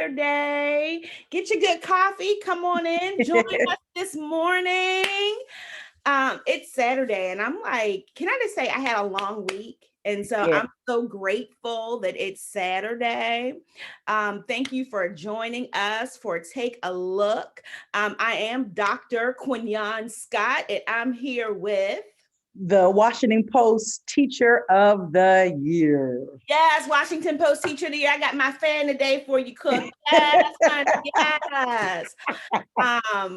Saturday. Get your good coffee. Come on in. Join us this morning. It's Saturday, and I'm like, can I just say I had a long week? And so Yeah, I'm so grateful that it's Saturday. Thank you for joining us for Take a Look. I am Dr. Quinyon Scott, and I'm here with the Washington Post Teacher of the Year. yes, Washington Post Teacher of the Year. I got my fan today for you, Cook. Yes, honey. Yes.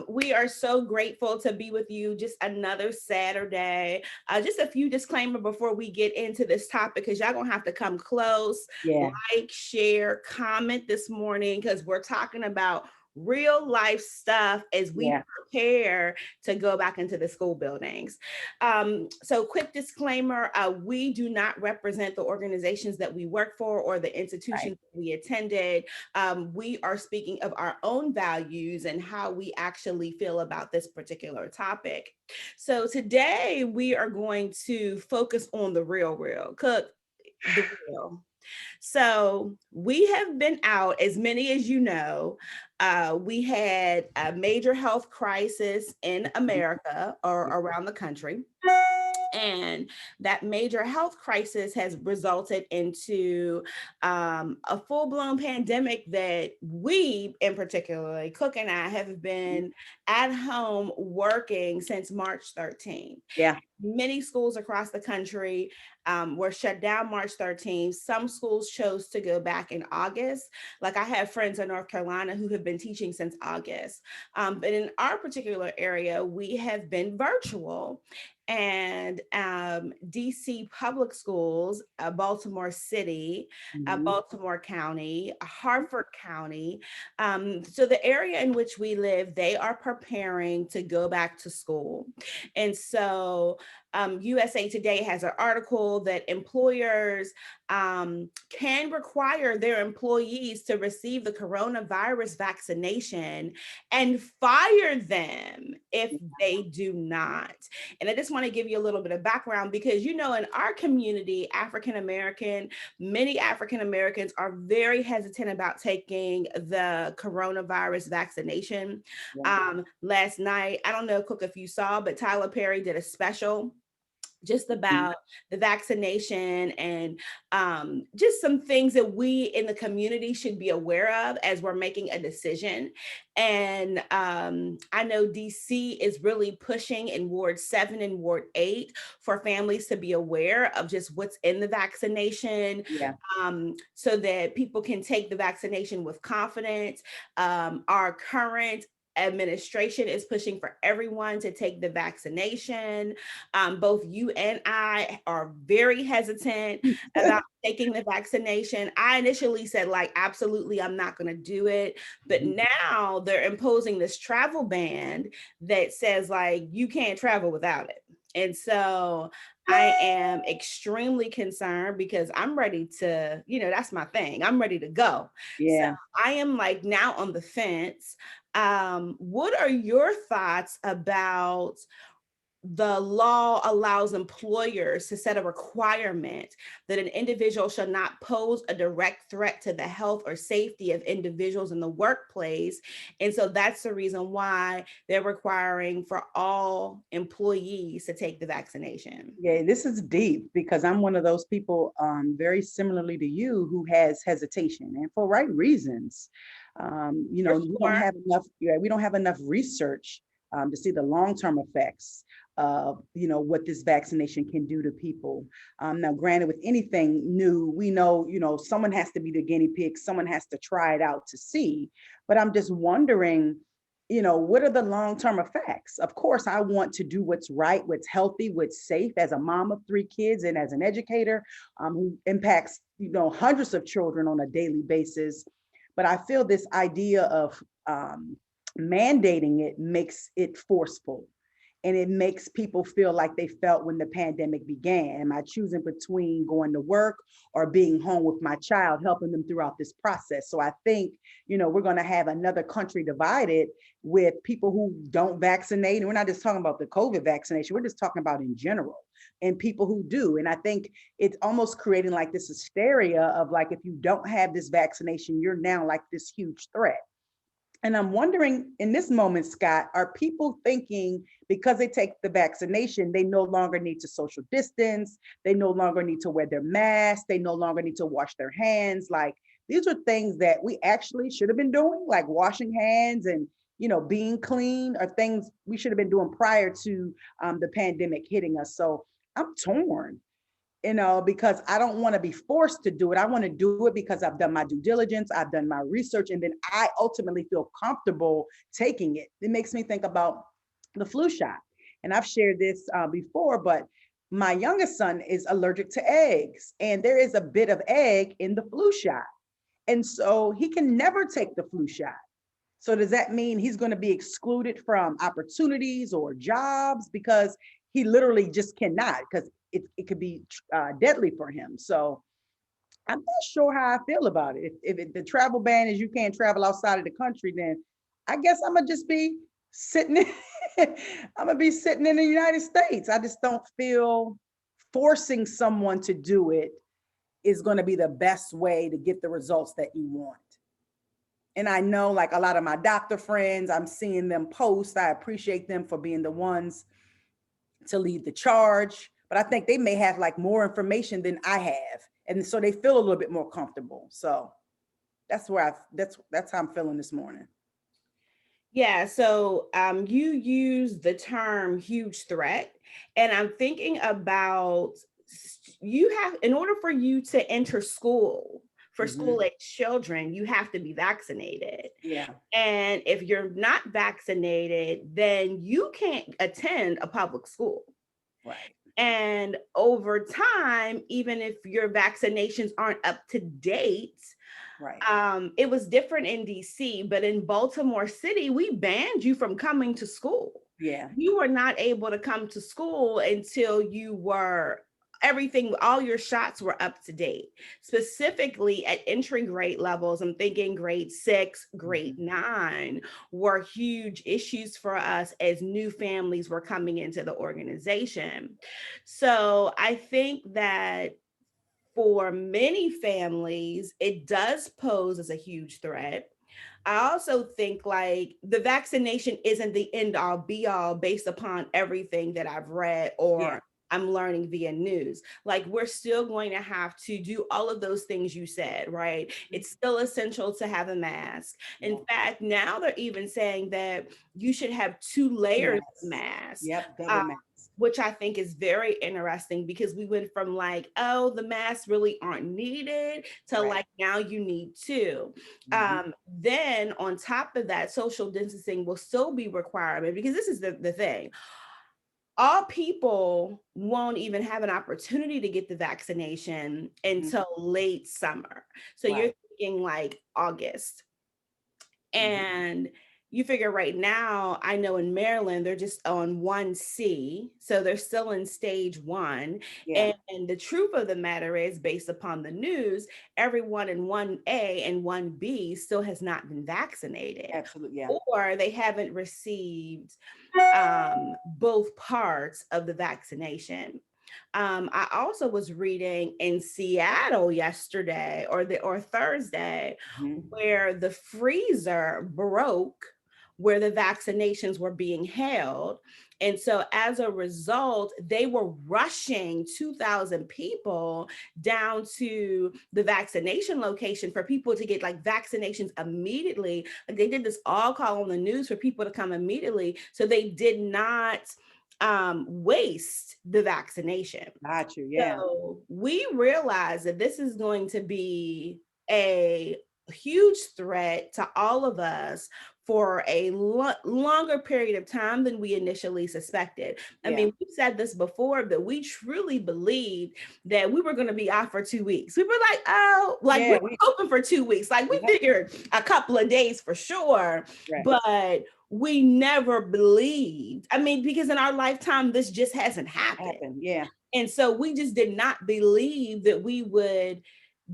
We are so grateful to be with you just another Saturday. Just a few disclaimer before we get into this topic, because y'all gonna have to come close, Yeah, like, share, comment this morning, because we're talking about real life stuff as we yeah, prepare to go back into the school buildings. So quick disclaimer, we do not represent the organizations that we work for or the right. institutions that we attended. We are speaking of our own values and how we actually feel about this particular topic. So today we are going to focus on the real, Cook, the real. So we have been out, as many as you know, we had a major health crisis in America or around the country. And that major health crisis has resulted into a full-blown pandemic that we, in particular, Cook and I, have been at home working since March 13th. Yeah, Many schools across the country were shut down March 13th. Some schools chose to go back in August. Like I have friends in North Carolina who have been teaching since August. But in our particular area, we have been virtual. And DC public schools, Baltimore City, mhm, Baltimore County, Harford County. So the area in which we live, they are preparing to go back to school. And so USA Today has an article that employers can require their employees to receive the coronavirus vaccination and fire them if they do not. And I just want to give you a little bit of background because, you know, in our community, African American, many African Americans are very hesitant about taking the coronavirus vaccination. yeah, Last night, I don't know, Cook, if you saw, but Tyler Perry did a special just mhm, about the vaccination and just some things that we in the community should be aware of as we're making a decision. And I know DC is really pushing in Ward 7 and Ward 8 for families to be aware of just what's in the vaccination, yeah, so that people can take the vaccination with confidence. Our current administration is pushing for everyone to take the vaccination. Both you and I are very hesitant about taking the vaccination. I initially said, like, absolutely, I'm not going to do it. But mhm, now they're imposing this travel ban that says, like, you can't travel without it. And so I am extremely concerned because I'm ready to, you know, that's my thing. I'm ready to go. So yeah. I am like now on the fence. What are your thoughts about the law allows employers to set a requirement that an individual shall not pose a direct threat to the health or safety of individuals in the workplace. And so that's the reason why they're requiring for all employees to take the vaccination. Yeah, this is deep because I'm one of those people, very similarly to you, who has hesitation and for right reasons. For We don't sure. have enough, yeah, we don't have enough research to see the long-term effects of, what this vaccination can do to people. Now, granted, with anything new, we know, someone has to be the guinea pig, someone has to try it out to see. But I'm just wondering, what are the long-term effects? Of course, I want to do what's right, what's healthy, what's safe as a mom of three kids and as an educator who impacts, hundreds of children on a daily basis. But I feel this idea of mandating it makes it forceful and it makes people feel like they felt when the pandemic began. Am I choosing between going to work or being home with my child, helping them throughout this process? So I think, we're going to have another country divided with people who don't vaccinate. And we're not just talking about the COVID vaccination, we're just talking about in general. and people who do. And I think it's almost creating like this hysteria of like, if you don't have this vaccination, you're now like this huge threat. And I'm wondering in this moment, Scott, are people thinking because they take the vaccination, they no longer need to social distance, they no longer need to wear their mask, they no longer need to wash their hands? Like, these are things that we actually should have been doing, like washing hands and, being clean, are things we should have been doing prior to the pandemic hitting us. So I'm torn, because I don't want to be forced to do it. I want to do it because I've done my due diligence, I've done my research, and then I ultimately feel comfortable taking it. It makes me think about the flu shot. And I've shared this before, but my youngest son is allergic to eggs, and there is a bit of egg in the flu shot. And so he can never take the flu shot. So does that mean he's going to be excluded from opportunities or jobs because he literally just cannot, because it could be deadly for him? So I'm not sure how I feel about it. If the travel ban is you can't travel outside of the country, then I guess I'm gonna just be sitting I'm gonna be sitting in the United States. I just don't feel forcing someone to do it is going to be the best way to get the results that you want. And I know, like, a lot of my doctor friends, I'm seeing them post. I appreciate them for being the ones to lead the charge, but I think they may have like more information than I have. And so they feel a little bit more comfortable. So that's how I'm feeling this morning. Yeah, so you use the term huge threat, and I'm thinking about you have, in order for you to enter school, for Mhm. school age children, you have to be vaccinated. Yeah, And if you're not vaccinated, then you can't attend a public school. right, And over time, even if your vaccinations aren't up to date, right. it was different in DC, but in Baltimore City, we banned you from coming to school. Yeah, You were not able to come to school until everything, all your shots were up to date. Specifically at entry grade levels, I'm thinking grade 6, grade mhm, 9 were huge issues for us as new families were coming into the organization. So I think that for many families, it does pose as a huge threat. I also think like the vaccination isn't the end all be all based upon everything that I've read yeah, or I'm learning via news. Like, we're still going to have to do all of those things you said, right? mhm, It's still essential to have a mask. In yeah. fact, now they're even saying that you should have two layers of Mass. masks. Yep, double uh, mass. which I think is very interesting because we went from like, oh, the masks really aren't needed to Right. like, now you need two. Mhm. Then on top of that, social distancing will still be requirement, because this is the thing. All people won't even have an opportunity to get the vaccination Mhm. until late summer. So you're Right. thinking like August. Mhm. And you figure right now, I know in Maryland, they're just on 1C. So they're still in stage 1. Yeah, And the truth of the matter is, based upon the news, everyone in 1A and 1B still has not been vaccinated, absolutely. Yeah. or they haven't received both parts of the vaccination. I also was reading in Seattle yesterday or Thursday, Mhm. where the freezer broke where the vaccinations were being held. And so as a result, they were rushing 2,000 people down to the vaccination location for people to get like vaccinations immediately. Like, they did this all call on the news for people to come immediately. So they did not waste the vaccination. Got you. Yeah. So we realize that this is going to be a huge threat to all of us for a longer period of time than we initially suspected. I Yeah. mean, we've said this before, but we truly believed that we were going to be off for 2 weeks. We were like, oh, like, we Yeah. were hoping for 2 weeks. Like, we Yep. figured a couple of days for sure, Right. but we never believed. I mean, because in our lifetime, this just hasn't happened. Happened. Yeah. And so we just did not believe that we would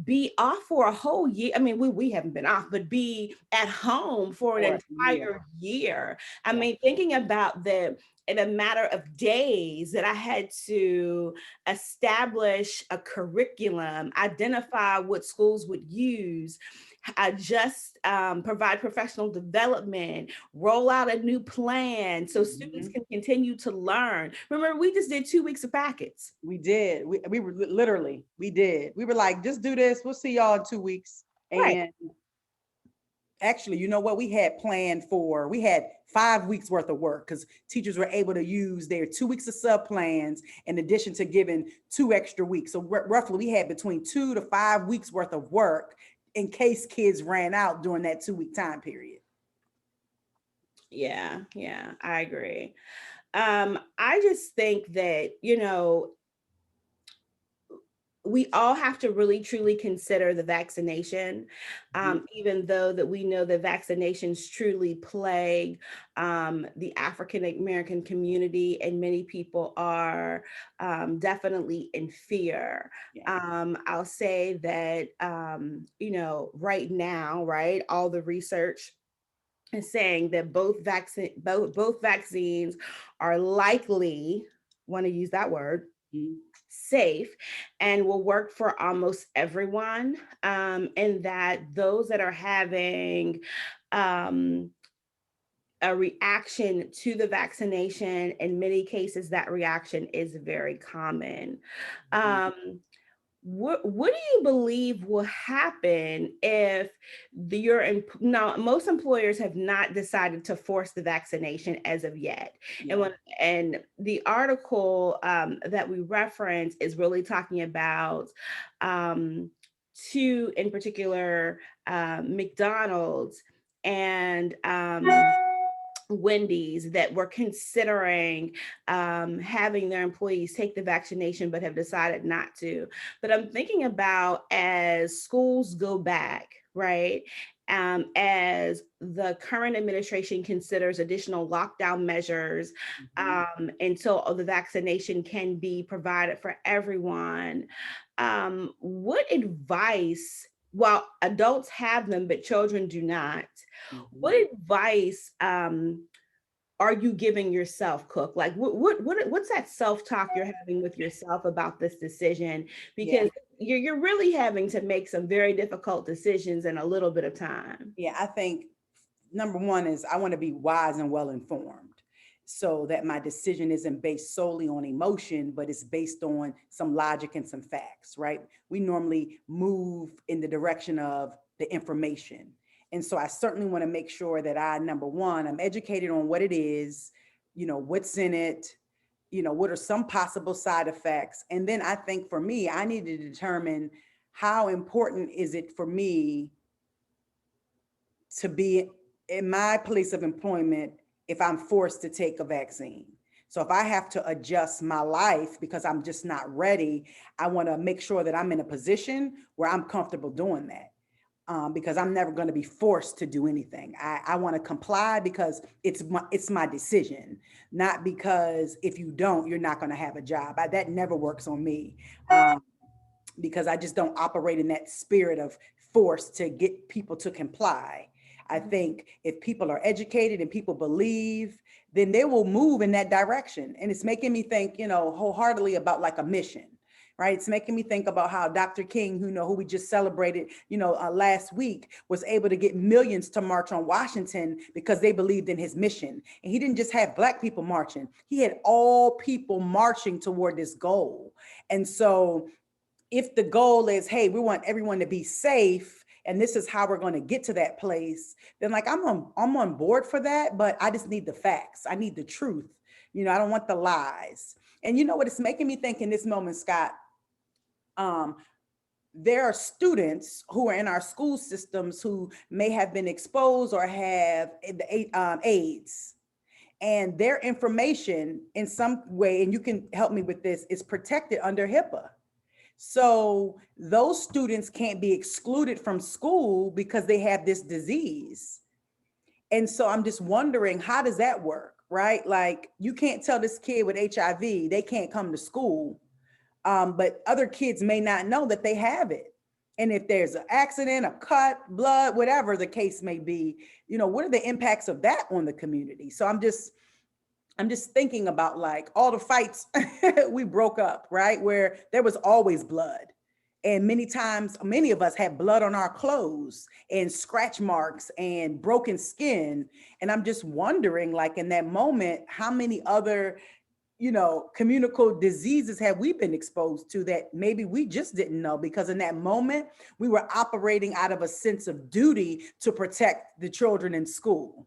be off for a whole year. I mean, we haven't been off, but be at home for an For a year. entire year. I Yeah. mean, thinking about that, in a matter of days that I had to establish a curriculum, identify what schools would use, just provide professional development, roll out a new plan so students Mhm. can continue to learn. Remember, we just did 2 weeks of packets. We did. We were literally, we did. We were like, just do this. We'll see y'all in 2 weeks. Right. And actually, you know what? We had planned for, we had 5 weeks worth of work because teachers were able to use their 2 weeks of sub plans in addition to giving 2 extra weeks. So roughly we had between 2 to 5 weeks worth of work in case kids ran out during that 2 week time period. Yeah, yeah, I agree. I just think that, we all have to really truly consider the vaccination, Mhm. even though that we know that vaccinations truly plague the African American community, and many people are definitely in fear. Yeah. I'll say that right now, right, all the research is saying that both vaccines are likely, want to use that word, Mhm. safe and will work for almost everyone. And that those that are having um, a reaction to the vaccination, in many cases, that reaction is very common. Mhm. Um, what do you believe will happen if now most employers have not decided to force the vaccination as of yet, and Yeah. when and the article that we reference is really talking about um, two in particular, McDonald's and Wendy's, that were considering having their employees take the vaccination but have decided not to. But I'm thinking about, as schools go back, right? As the current administration considers additional lockdown measures Mhm. until the vaccination can be provided for everyone, what advice, while adults have them but children do not, what Mhm. advice are you giving yourself, Cook? Like, what's that self talk you're having with yourself about this decision? Yeah. Because you're really having to make some very difficult decisions in a little bit of time. Yeah. I think number one is I want to be wise and well informed so that my decision isn't based solely on emotion, but it's based on some logic and some facts, right? We normally move in the direction of the information. And so I certainly want to make sure that number one, I'm educated on what it is, what's in it, what are some possible side effects. And then I think for me, I need to determine how important is it for me to be in my place of employment if I'm forced to take a vaccine. So if I have to adjust my life because I'm just not ready, I want to make sure that I'm in a position where I'm comfortable doing that. Because I'm never going to be forced to do anything. I want to comply because it's my decision, not because if you don't, you're not going to have a job. That never works on me. Because I just don't operate in that spirit of force to get people to comply. I think if people are educated and people believe, then they will move in that direction. And it's making me think, wholeheartedly about like a mission, right? It's making me think about how Dr. King, who we just celebrated, last week, was able to get millions to march on Washington because they believed in his mission. And he didn't just have Black people marching; he had all people marching toward this goal. And so if the goal is, hey, we want everyone to be safe and this is how we're going to get to that place, then like I'm on board for that, but I just need the facts. I need the truth. I don't want the lies. And you know what it's making me think in this moment, Scott? Um, there are students who are in our school systems who may have been exposed or have AIDS, and their information in some way, and you can help me with this, is protected under HIPAA. So those students can't be excluded from school because they have this disease. And so I'm just wondering, how does that work, right? Like you can't tell this kid with HIV, they can't come to school, but other kids may not know that they have it. And if there's an accident, a cut, blood, whatever the case may be, what are the impacts of that on the community? So I'm just I'm just thinking about like all the fights we broke up, right? Where there was always blood. And many times, many of us had blood on our clothes and scratch marks and broken skin. And I'm just wondering, like in that moment, how many other, communicable diseases have we been exposed to that maybe we just didn't know? Because in that moment, we were operating out of a sense of duty to protect the children in school.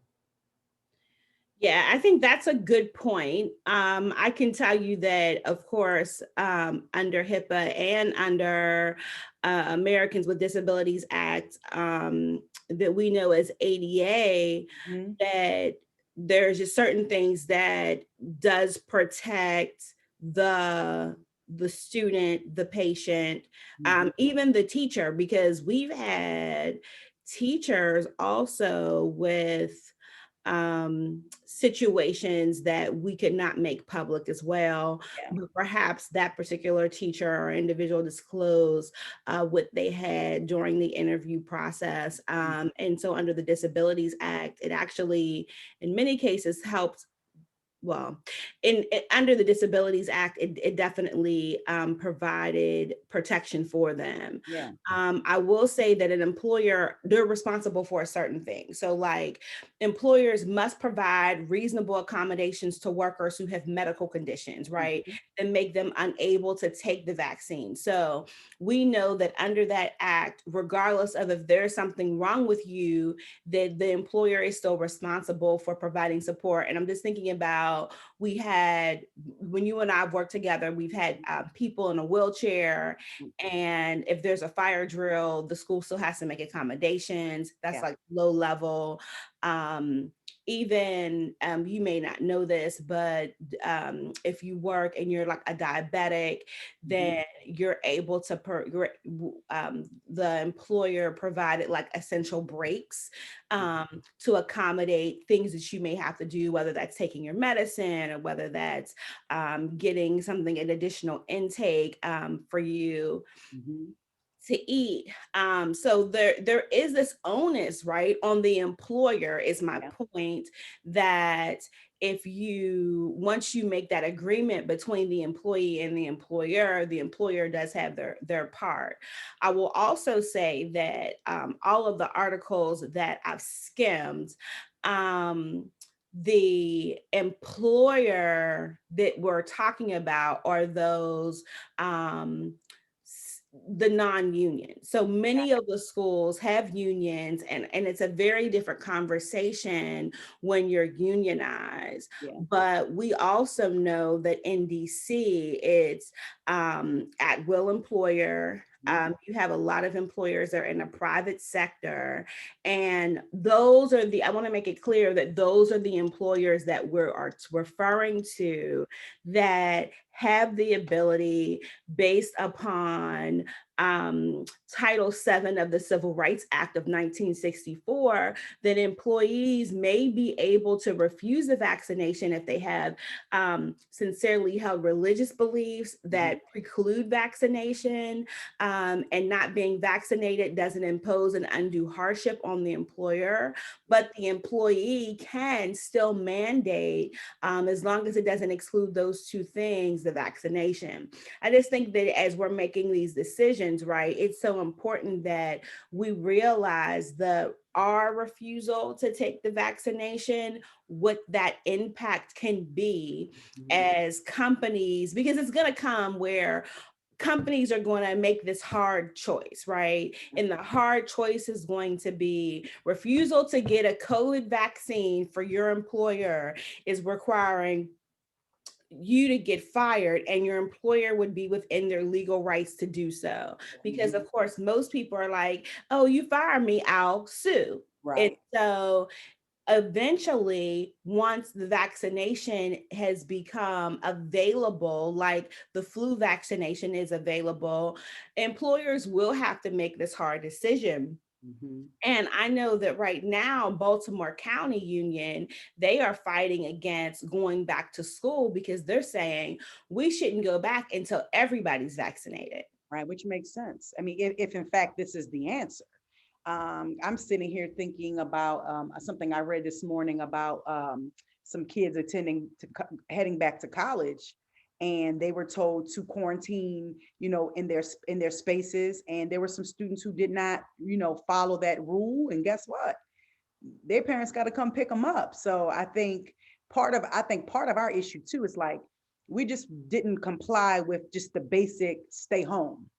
Yeah, I think that's a good point. I can tell you that, of course, under HIPAA and under Americans with Disabilities Act, that we know as ADA, Mhm. that there's just certain things that does protect the the student, the patient, Mhm. even the teacher, because we've had teachers also with situations that we could not make public as well. Yeah. But perhaps that particular teacher or individual disclosed what they had during the interview process. And so, under the Disabilities Act, it actually, in many cases, helps. Well, under the Disabilities Act, it definitely provided protection for them. Yeah. I will say that an employer, they're responsible for a certain thing. So, like, employers must provide reasonable accommodations to workers who have medical conditions, right, Mhm. that make them unable to take the vaccine. So, we know that under that act, regardless of if there's something wrong with you, that the employer is still responsible for providing support. And I'm just thinking about, we had, when you and I have worked together, we've had people in a wheelchair, and if there's a fire drill, the school still has to make accommodations. That's Yeah. like low level. Um, Even you may not know this, but if you work and you're like a diabetic, Mhm. then you're able to the employer provided like essential breaks to accommodate things that you may have to do, whether that's taking your medicine or whether that's getting something, an additional intake for you Mhm. to eat. So there is this onus, right, on the employer, is my Yeah. point, that if you, once you make that agreement between the employee and the employer does have their part. I will also say that all of the articles that I've skimmed, the employer that we're talking about are those the non-union. So many of the schools have unions, and it's a very different conversation when you're unionized. Yeah. But we also know that in DC, it's at will employer. Mhm. You have a lot of employers that are in the private sector, and those are I want to make it clear that those are the employers that are referring to, that have the ability, based upon Title VII of the Civil Rights Act of 1964, that employees may be able to refuse the vaccination if they have sincerely held religious beliefs Mhm. that preclude vaccination, and not being vaccinated doesn't impose an undue hardship on the employer, but the employee can still mandate, as long as it doesn't exclude those two things, the vaccination. I just think that as we're making these decisions, right, it's so important that we realize our refusal to take the vaccination, what that impact can be Mhm. as companies, because it's going to come where companies are going to make this hard choice, right? And the hard choice is going to be refusal to get a COVID vaccine for your employer is requiring you to get fired, and your employer would be within their legal rights to do so. Because, Mhm. of course, most people are like, oh, you fire me, I'll sue. And Right. so eventually, once the vaccination has become available, like the flu vaccination is available, employers will have to make this hard decision. Mhm. And I know that right now, Baltimore County Union, they are fighting against going back to school because they're saying we shouldn't go back until everybody's vaccinated. Right, which makes sense. I mean, if in fact this is the answer. I'm sitting here thinking about something I read this morning about some kids heading back to college, and they were told to quarantine, in their spaces. And there were some students who did not, follow that rule. And guess what? Their parents got to come pick them up. So I think part of our issue too is like we just didn't comply with just the basic stay home.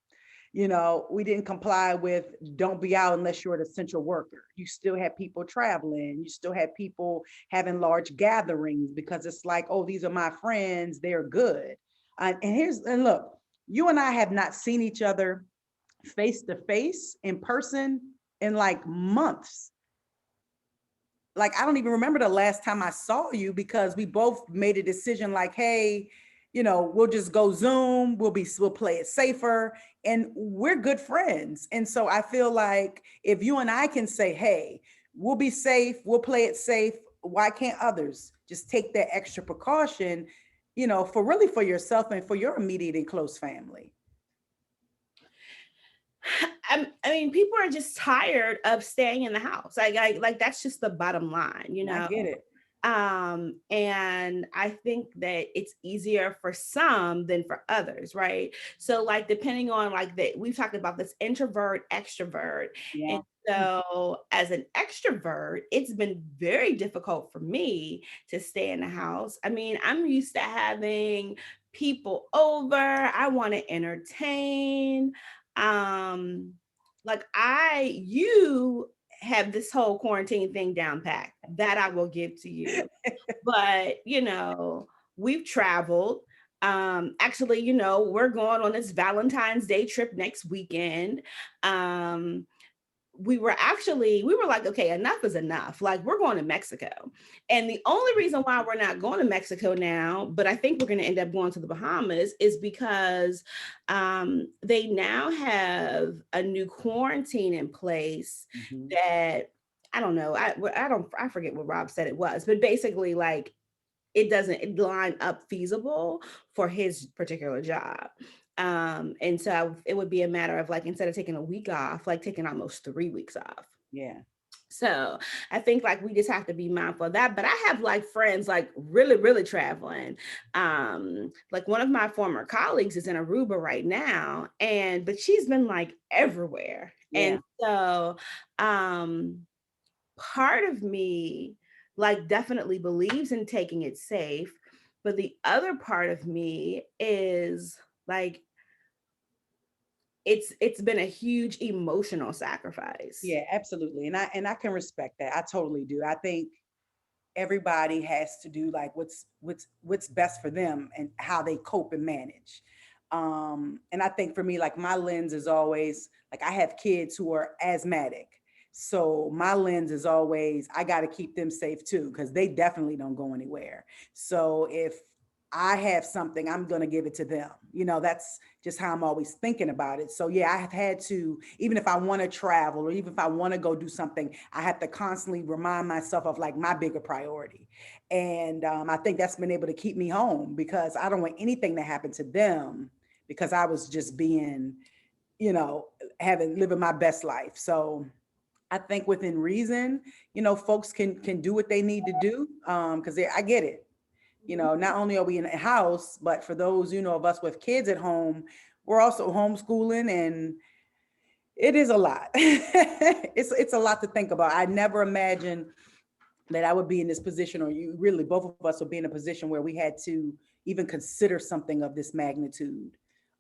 We didn't comply with don't be out unless you're an essential worker. You still had people traveling. You still had people having large gatherings because it's like, oh, these are my friends. They're good. And look, you and I have not seen each other face to face in person in like months. Like, I don't even remember the last time I saw you because we both made a decision like, hey, we'll just go Zoom, we'll play it safer, and we're good friends. And so I feel like if you and I can say, hey, we'll be safe, we'll play it safe, why can't others just take that extra precaution, for yourself and for your immediate and close family? I mean, people are just tired of staying in the house. Like that's just the bottom line, I get it. And I think that it's easier for some than for others, right? So, like, depending on like that, we've talked about this introvert, extrovert. Yeah. And so, as an extrovert, it's been very difficult for me to stay in the house. I mean, I'm used to having people over, I want to entertain. Um, you have this whole quarantine thing down packed. That I will give to you. But, we've traveled. Actually, we're going on this Valentine's Day trip next weekend. We were like, okay, enough is enough. Like, we're going to Mexico. And the only reason why we're not going to Mexico now, but I think we're going to end up going to the Bahamas, is because they now have a new quarantine in place Mhm. that I don't know. I forget what Rob said it was, but basically, like, it doesn't line up feasible for his particular job. And so it would be a matter of, like, instead of taking a week off, like taking almost 3 weeks off. Yeah. So I think, like, we just have to be mindful of that. But I have like friends like really, really traveling. Like, one of my former colleagues is in Aruba right now, but she's been like everywhere. Yeah. And so part of me, like, definitely believes in taking it safe, but the other part of me is like, it's been a huge emotional sacrifice. Yeah, absolutely. And I can respect that. I totally do. I think everybody has to do like what's best for them and how they cope and manage. And I think for me, like, my lens is always like, I have kids who are asthmatic. So my lens is always, I got to keep them safe too, because they definitely don't go anywhere. So if I have something, I'm going to give it to them. That's just how I'm always thinking about it. So yeah, I have had to, even if I want to travel or even if I want to go do something, I have to constantly remind myself of like my bigger priority. And I think that's been able to keep me home because I don't want anything to happen to them because I was just being, living my best life. So I think within reason, folks can do what they need to do, because I get it. Not only are we in a house, but for those, of us with kids at home, we're also homeschooling, and it is a lot. It's a lot to think about. I never imagined that I would be in this position, or you really, both of us would be in a position where we had to even consider something of this magnitude,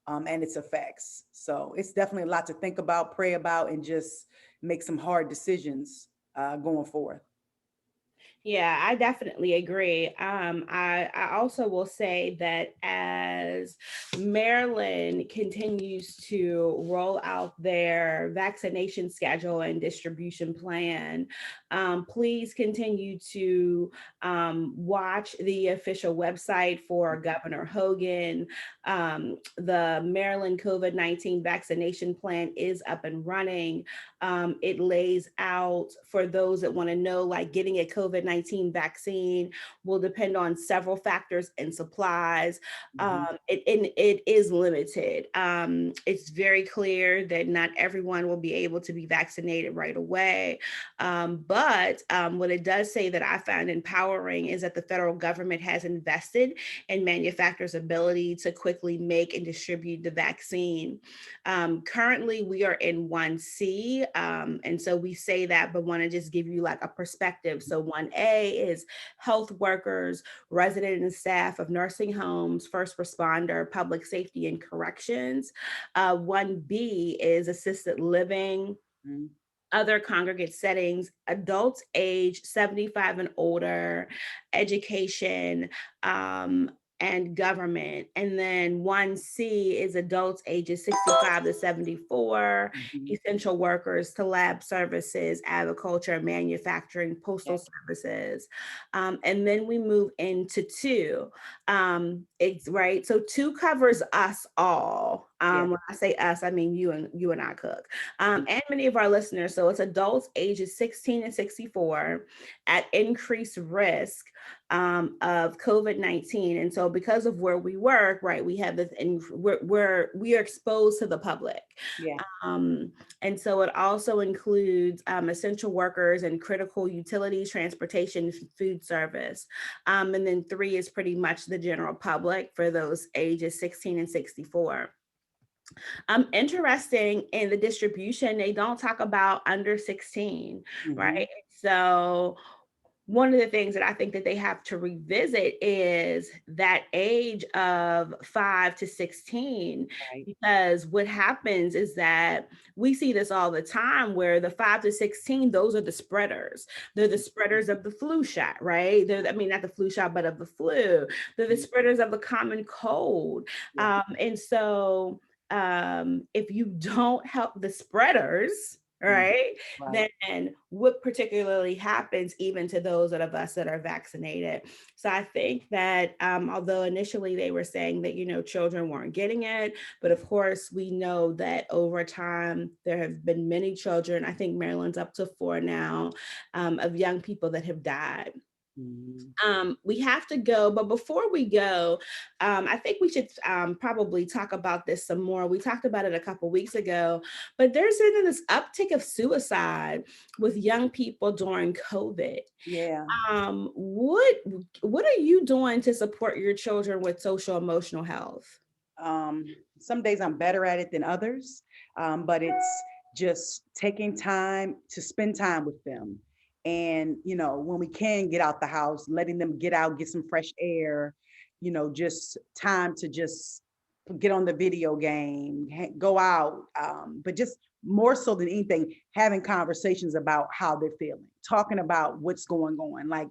and its effects. So it's definitely a lot to think about, pray about, and just make some hard decisions going forward. Yeah, I definitely agree. I also will say that as Maryland continues to roll out their vaccination schedule and distribution plan, please continue to watch the official website for Governor Hogan. The Maryland COVID-19 vaccination plan is up and running. It lays out, for those that want to know, like, getting a COVID-19 COVID-19 vaccine will depend on several factors and supplies. Mhm. It is limited. It's very clear that not everyone will be able to be vaccinated right away. But what it does say that I found empowering is that the federal government has invested in manufacturers' ability to quickly make and distribute the vaccine. Currently, we are in 1C. And so we say that, but want to just give you like a perspective. So 1A is health workers, resident and staff of nursing homes, first responder, public safety, and corrections. 1B is assisted living, Mhm. other congregate settings, adults age 75 and older, education, and government. And then 1C is adults ages 65 to 74, Mhm. essential workers to lab services, agriculture, manufacturing, Yeah. postal services. And then we move into 2. It's right. So 2 covers us all. Yeah. When I say us, I mean you and I, Cook, and many of our listeners. So it's adults ages 16 and 64 at increased risk of COVID-19. And so because of where we work, right, we have this, and we are exposed to the public. Yeah. And so it also includes essential workers and critical utilities, transportation, food service. And then 3 is pretty much the general public for those ages 16 and 64. Interesting in the distribution, they don't talk about under 16, Mhm. right? So one of the things that I think that they have to revisit is that age of 5 to 16, Right. because what happens is that we see this all the time where the 5 to 16, those are the spreaders. They're the spreaders of the flu shot, right? I mean, not the flu shot, but of the flu. They're the Mhm. spreaders of the common cold. Yeah. And so if you don't help the spreaders, Mhm. right, Right. then what particularly happens even to those of us that are vaccinated. So I think that although initially they were saying that, children weren't getting it, but of course we know that over time there have been many children, I think Maryland's up to 4 now, of young people that have died. Mhm. We have to go, but before we go, I think we should probably talk about this some more. We talked about it a couple weeks ago, but there's been this uptick of suicide with young people during COVID. Yeah. What are you doing to support your children with social emotional health? Some days I'm better at it than others, but it's just taking time to spend time with them. And, when we can get out the house, letting them get out, get some fresh air, just time to just get on the video game, go out, but just more so than anything, having conversations about how they're feeling, talking about what's going on. Like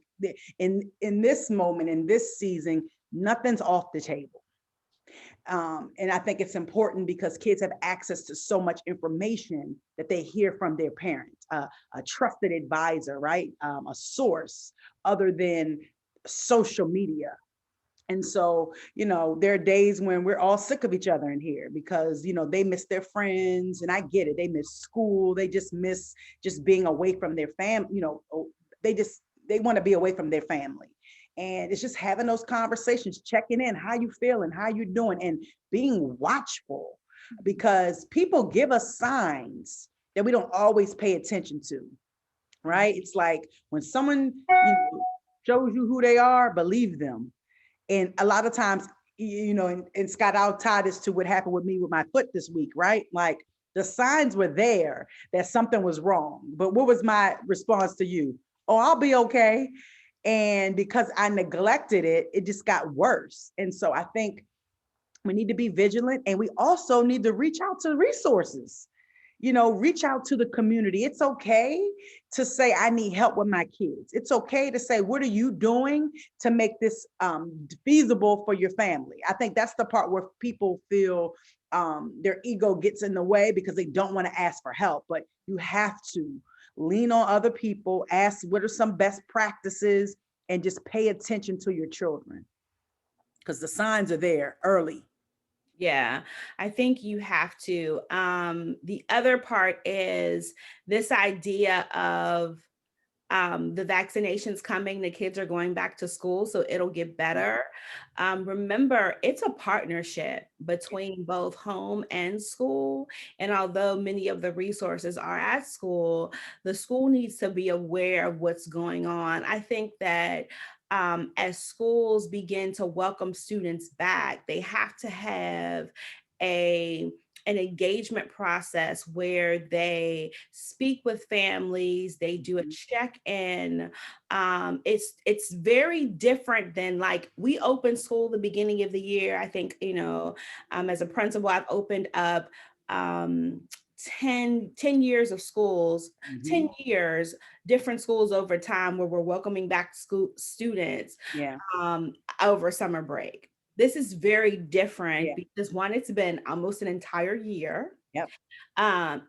in this moment, in this season, nothing's off the table, and I think it's important because kids have access to so much information that they hear from their parents, a trusted advisor, right? A source other than social media. And so, there are days when we're all sick of each other in here because, they miss their friends, and I get it. They miss school. They just miss just being away from their family. They want to be away from their family. And it's just having those conversations, checking in, how you feeling, how you doing, and being watchful because people give us signs that we don't always pay attention to, right? It's like when someone shows you who they are, believe them. And a lot of times, and Scott, I'll tie this to what happened with me with my foot this week, right? Like the signs were there that something was wrong. But what was my response to you? Oh, I'll be okay. And because I neglected it, it just got worse. And so I think we need to be vigilant, and we also need to reach out to resources, reach out to the community. It's okay to say, I need help with my kids. It's okay to say, what are you doing to make this feasible for your family? I think that's the part where people feel their ego gets in the way because they don't want to ask for help. But you have to lean on other people, ask what are some best practices, and just pay attention to your children because the signs are there early. Yeah, I think you have to. The other part is this idea of The vaccination's coming, the kids are going back to school, so it'll get better. Remember, it's a partnership between both home and school. And although many of the resources are at school, the school needs to be aware of what's going on. I think that as schools begin to welcome students back, they have to have a an engagement process where they speak with families, they do a Mhm. check-in. It's very different than like we open school the beginning of the year. I think, as a principal, I've opened up um 10 years of schools, 10 Mhm. years, different schools over time where we're welcoming back school students Yeah, um, over summer break. This is very different yeah, because one, it's been almost an entire year. yep,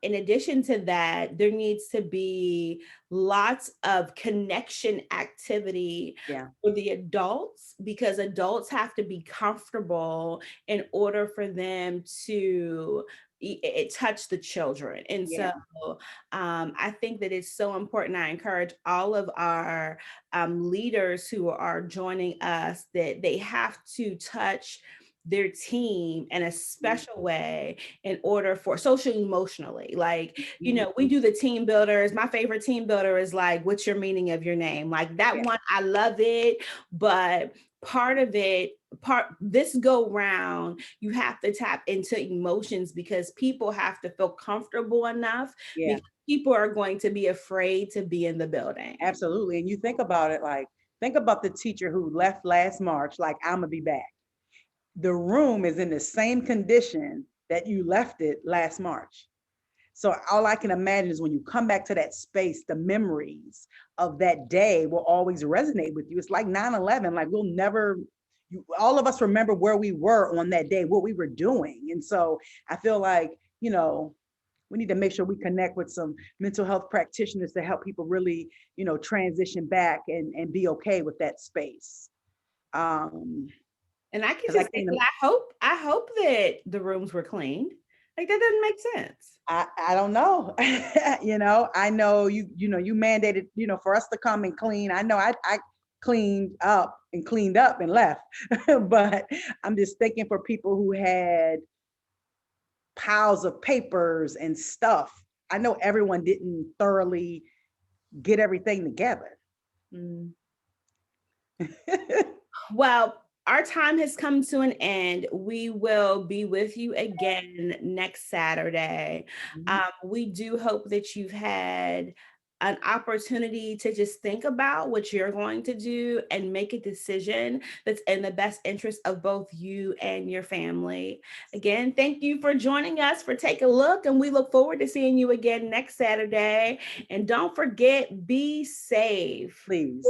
In addition to that, there needs to be lots of connection activity yeah, for the adults because adults have to be comfortable in order for them to touch the children. And so yeah. I think that it's so important. I encourage all of our leaders who are joining us that they have to touch their team in a Mhm. special way in order for social emotionally. Like, Mhm. we do the team builders. My favorite team builder is like, what's your meaning of your name? Like that Yeah, one, I love it. But part of it, this go round, you have to tap into emotions because people have to feel comfortable enough yeah, because people are going to be afraid to be in the building. absolutely. And you think about it like, think about the teacher who left last March, like, I'm gonna be back. The room is in the same condition that you left it last March. So all I can imagine is when you come back to that space, the memories of that day will always resonate with you. It's like 9/11, like we'll never, all of us remember where we were on that day, what we were doing. And so I feel like, we need to make sure we connect with some mental health practitioners to help people really, transition back and be okay with that space. Um, And I can because I just say can't, that I hope that the rooms were cleaned. Like that doesn't make sense. I don't know. I know you mandated, for us to come and clean. I know I cleaned up and left. But I'm just thinking for people who had piles of papers and stuff. I know everyone didn't thoroughly get everything together. Mm. Well, our time has come to an end. We will be with you again next Saturday. Mhm. We do hope that you've had an opportunity to just think about what you're going to do and make a decision that's in the best interest of both you and your family. Again, thank you for joining us for Take a Look, and we look forward to seeing you again next Saturday. And don't forget, be safe. Please.